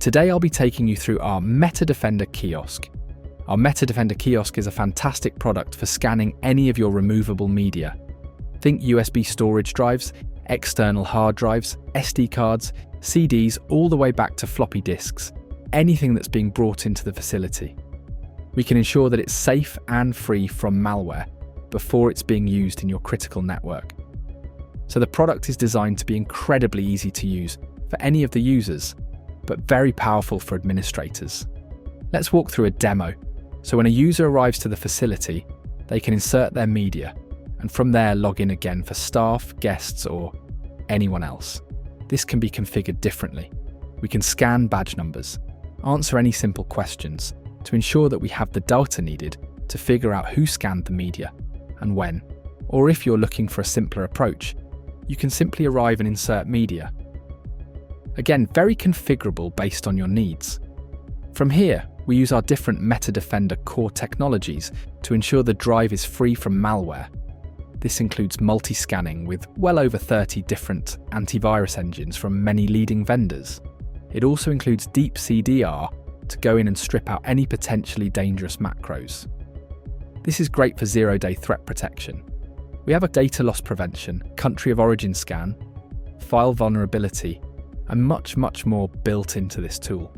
Today I'll be taking you through our MetaDefender Kiosk. Our MetaDefender Kiosk is a fantastic product for scanning any of your removable media. Think USB storage drives, external hard drives, SD cards, CDs, all the way back to floppy disks, anything that's being brought into the facility. We can ensure that it's safe and free from malware before it's being used in your critical network. So the product is designed to be incredibly easy to use for any of the users, but very powerful for administrators. Let's walk through a demo. So when a user arrives to the facility, they can insert their media and from there log in again for staff, guests, or anyone else. This can be configured differently. We can scan badge numbers, answer any simple questions to ensure that we have the data needed to figure out who scanned the media and when. Or if you're looking for a simpler approach, you can simply arrive and insert media. Again, very configurable based on your needs. From here, we use our different MetaDefender core technologies to ensure the drive is free from malware. This includes multiscanning with well over 30 different antivirus engines from many leading vendors. It also includes deep CDR to go in and strip out any potentially dangerous macros. This is great for zero-day threat protection. We have a data loss prevention, country of origin scan, file vulnerability, and much more built into this tool.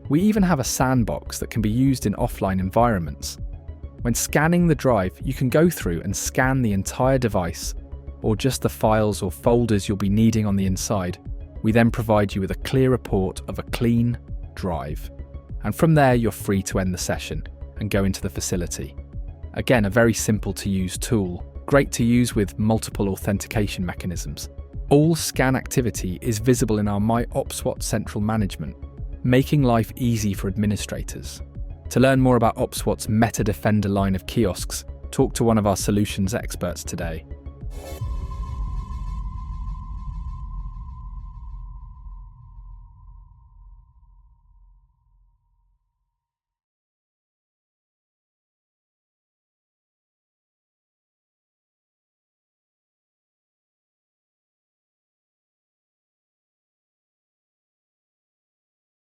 We even have a sandbox that can be used in offline environments. When scanning the drive, you can go through and scan the entire device, or just the files or folders you'll be needing on the inside. We then provide you with a clear report of a clean drive. And from there, you're free to end the session and go into the facility. Again, a very simple to use tool, great to use with multiple authentication mechanisms. All scan activity is visible in our OPSWAT Central Management, making life easy for administrators. To learn more about OPSWAT's MetaDefender line of kiosks, talk to one of our solutions experts today.